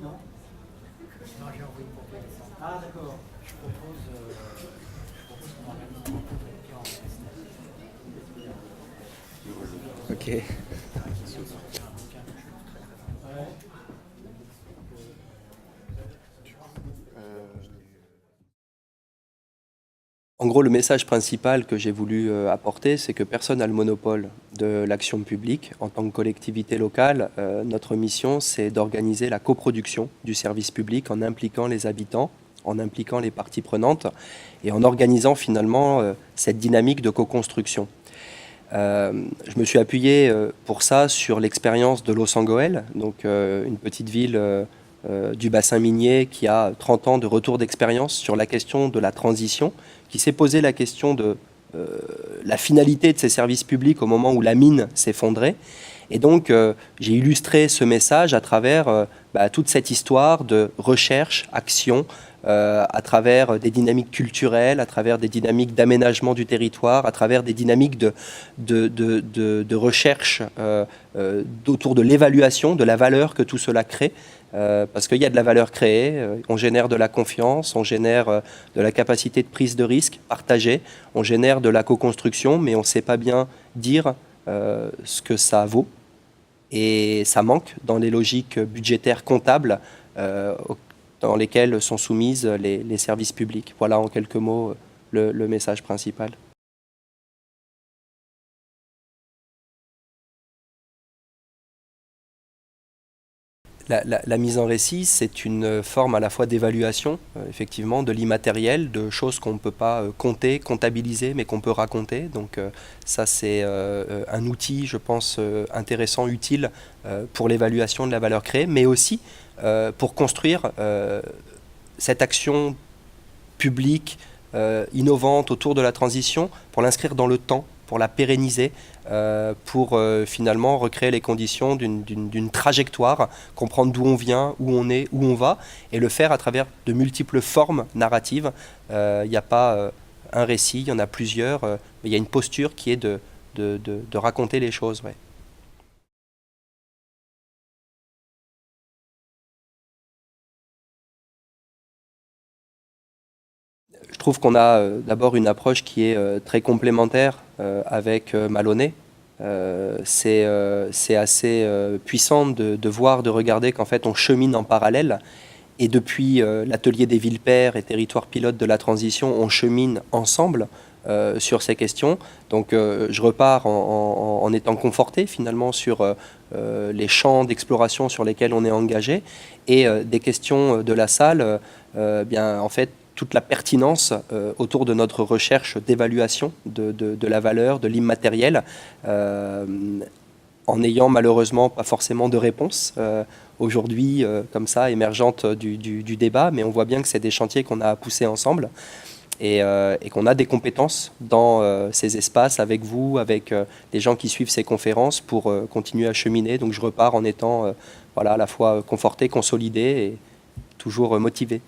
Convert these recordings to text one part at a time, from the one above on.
Non. Non, j'ai envoyé pour téléphone. Ah, d'accord. Je propose qu'on organise une rencontre avec Pierre en Ok. Ouais. En gros, le message principal que j'ai voulu apporter, c'est que personne n'a le monopole de l'action publique. En tant que collectivité locale, notre mission, c'est d'organiser la coproduction du service public en impliquant les habitants, en impliquant les parties prenantes et en organisant finalement cette dynamique de co-construction. Je me suis appuyé pour ça sur l'expérience de Los Angeles, donc une petite ville du bassin minier qui a 30 ans de retour d'expérience sur la question de la transition, qui s'est posé la question de la finalité de ces services publics au moment où la mine s'effondrait. Et donc, j'ai illustré ce message à travers toute cette histoire de recherche, action, à travers des dynamiques culturelles, à travers des dynamiques d'aménagement du territoire, à travers des dynamiques de recherche autour de l'évaluation de la valeur que tout cela crée. Parce qu'il y a de la valeur créée, on génère de la confiance, on génère de la capacité de prise de risque partagée, on génère de la co-construction, mais on ne sait pas bien dire ce que ça vaut. Et ça manque dans les logiques budgétaires comptables dans lesquelles sont soumises les services publics. Voilà en quelques mots le message principal. La mise en récit, c'est une forme à la fois d'évaluation, effectivement, de l'immatériel, de choses qu'on ne peut pas compter, comptabiliser, mais qu'on peut raconter. Donc ça, c'est un outil, je pense, intéressant, utile pour l'évaluation de la valeur créée, mais aussi pour construire cette action publique innovante autour de la transition, pour l'inscrire dans le temps, pour la pérenniser, pour finalement recréer les conditions d'une trajectoire, comprendre d'où on vient, où on est, où on va, et le faire à travers de multiples formes narratives. Il n'y a pas un récit, il y en a plusieurs, mais il y a une posture qui est de raconter les choses. Ouais. Je trouve qu'on a d'abord une approche qui est très complémentaire avec Maloney. C'est assez puissant de voir, de regarder qu'en fait on chemine en parallèle. Et depuis l'atelier des villes pairs et territoires pilotes de la transition, on chemine ensemble sur ces questions. Donc je repars en étant conforté finalement sur les champs d'exploration sur lesquels on est engagé. Et des questions de la salle, bien en fait, toute la pertinence autour de notre recherche d'évaluation de la valeur, de l'immatériel, en n'ayant malheureusement pas forcément de réponse aujourd'hui, comme ça, émergente du débat, mais on voit bien que c'est des chantiers qu'on a à pousser ensemble et qu'on a des compétences dans ces espaces avec vous, avec les gens qui suivent ces conférences pour continuer à cheminer. Donc je repars en étant voilà, à la fois conforté, consolidé et toujours motivé.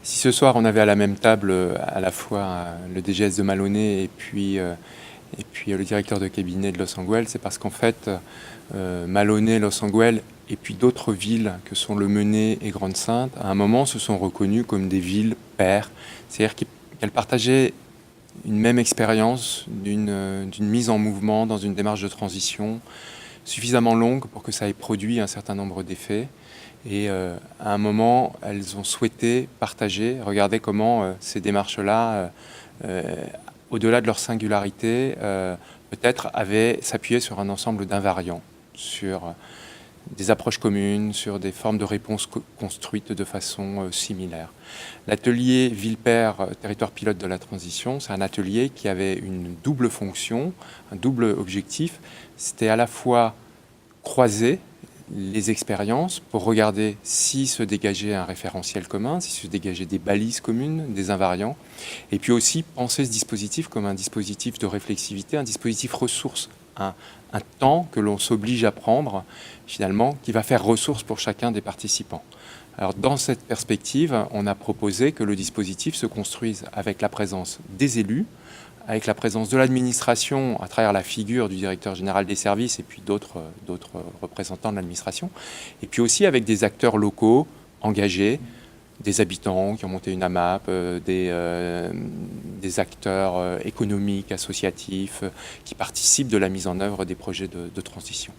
Si ce soir on avait à la même table à la fois le DGS de Maloney et puis le directeur de cabinet de Los Angeles, c'est parce qu'en fait Maloney, Los Angeles et puis d'autres villes que sont Le Mené et Grande-Synthe, à un moment se sont reconnues comme des villes paires, c'est-à-dire qu'elles partageaient une même expérience d'une mise en mouvement dans une démarche de transition suffisamment longue pour que ça ait produit un certain nombre d'effets. Et à un moment, elles ont souhaité partager, regarder comment ces démarches-là, au-delà de leur singularité, peut-être avaient s'appuyé sur un ensemble d'invariants, sur des approches communes, sur des formes de réponses construites de façon similaire. L'atelier Ville-Pair, territoire pilote de la transition, c'est un atelier qui avait une double fonction, un double objectif. C'était à la fois croiser les expériences pour regarder si se dégageait un référentiel commun, si se dégageaient des balises communes, des invariants, et puis aussi penser ce dispositif comme un dispositif de réflexivité, un dispositif ressource, un temps que l'on s'oblige à prendre, finalement, qui va faire ressource pour chacun des participants. Alors, dans cette perspective, on a proposé que le dispositif se construise avec la présence des élus, avec la présence de l'administration à travers la figure du directeur général des services et puis d'autres représentants de l'administration, et puis aussi avec des acteurs locaux engagés, des habitants qui ont monté une AMAP, des acteurs économiques, associatifs, qui participent de la mise en œuvre des projets de transition.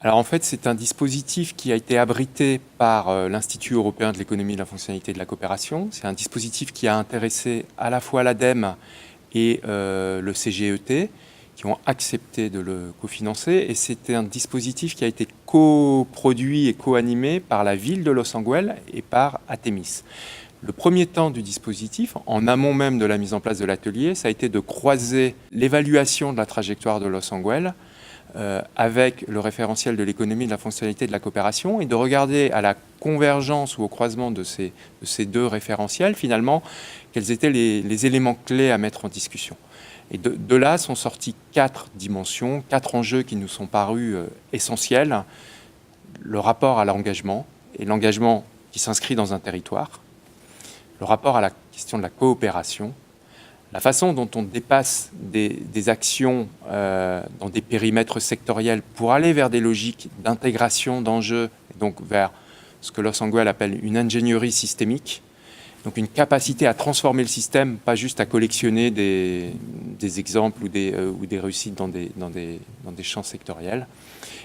Alors en fait, c'est un dispositif qui a été abrité par l'Institut européen de l'économie, de la fonctionnalité et de la coopération. C'est un dispositif qui a intéressé à la fois l'ADEME et le CGET, qui ont accepté de le cofinancer. Et c'était un dispositif qui a été coproduit et co-animé par la ville de Los Angeles et par Atemis. Le premier temps du dispositif, en amont même de la mise en place de l'atelier, ça a été de croiser l'évaluation de la trajectoire de Los Angeles avec le référentiel de l'économie, de la fonctionnalité et de la coopération, et de regarder à la convergence ou au croisement de ces deux référentiels, finalement, quels étaient les éléments clés à mettre en discussion. Et de là sont sortis 4 dimensions, 4 enjeux qui nous sont parus essentiels. Le rapport à l'engagement, et l'engagement qui s'inscrit dans un territoire, le rapport à la question de la coopération, la façon dont on dépasse des actions dans des périmètres sectoriels pour aller vers des logiques d'intégration d'enjeux, donc vers ce que Los Angeles appelle une ingénierie systémique, donc une capacité à transformer le système, pas juste à collectionner des exemples ou des réussites dans des champs sectoriels.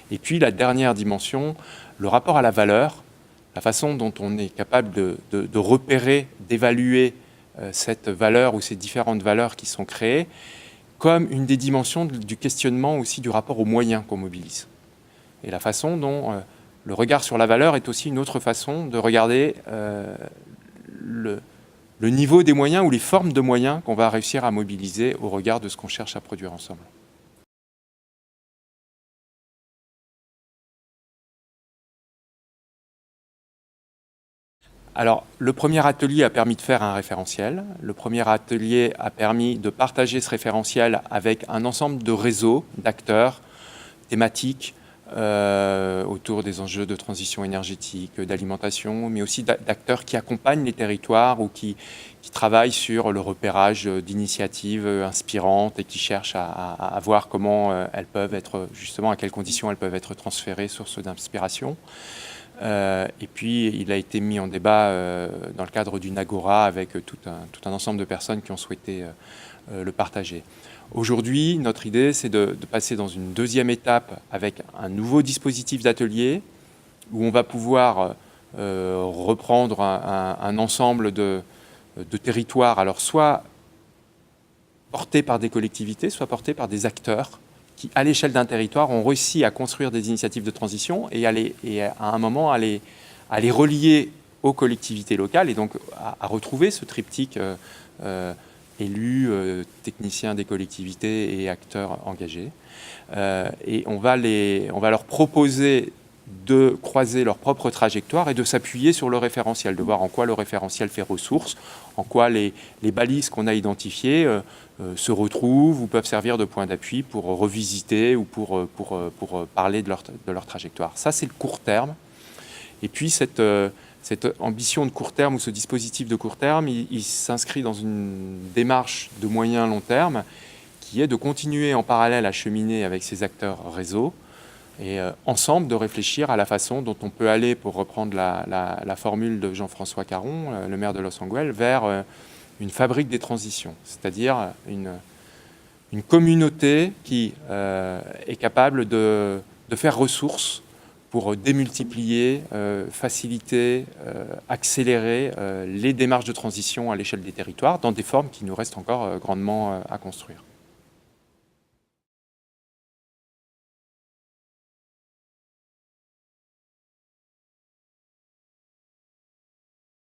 Et puis la dernière dimension, le rapport à la valeur, la façon dont on est capable de repérer, d'évaluer cette valeur ou ces différentes valeurs qui sont créées, comme une des dimensions du questionnement aussi du rapport aux moyens qu'on mobilise. Et la façon dont le regard sur la valeur est aussi une autre façon de regarder le niveau des moyens ou les formes de moyens qu'on va réussir à mobiliser au regard de ce qu'on cherche à produire ensemble. Alors, le premier atelier a permis de faire un référentiel. Le premier atelier a permis de partager ce référentiel avec un ensemble de réseaux, d'acteurs, thématiques, autour des enjeux de transition énergétique, d'alimentation, mais aussi d'acteurs qui accompagnent les territoires ou qui travaillent sur le repérage d'initiatives inspirantes et qui cherchent à voir comment elles peuvent être, justement, à quelles conditions elles peuvent être transférées, sources d'inspiration. Et puis, il a été mis en débat dans le cadre d'une agora avec tout un ensemble de personnes qui ont souhaité le partager. Aujourd'hui, notre idée, c'est de passer dans une deuxième étape avec un nouveau dispositif d'atelier où on va pouvoir reprendre un ensemble de territoires, alors soit portés par des collectivités, soit portés par des acteurs qui, à l'échelle d'un territoire, ont réussi à construire des initiatives de transition et à un moment à les relier aux collectivités locales et donc à retrouver ce triptyque élus, techniciens des collectivités et acteurs engagés. Et on va leur proposer de croiser leur propre trajectoire et de s'appuyer sur le référentiel, de voir en quoi le référentiel fait ressource, en quoi les balises qu'on a identifiées se retrouvent ou peuvent servir de point d'appui pour revisiter ou pour parler de leur trajectoire. Ça, c'est le court terme. Et puis, cette ambition de court terme ou ce dispositif de court terme, il s'inscrit dans une démarche de moyen long terme qui est de continuer en parallèle à cheminer avec ces acteurs réseau et ensemble de réfléchir à la façon dont on peut aller, pour reprendre la formule de Jean-François Caron, le maire de Los Angeles, vers une fabrique des transitions, c'est-à-dire une communauté qui est capable de faire ressource pour démultiplier, faciliter, accélérer les démarches de transition à l'échelle des territoires dans des formes qui nous restent encore grandement à construire.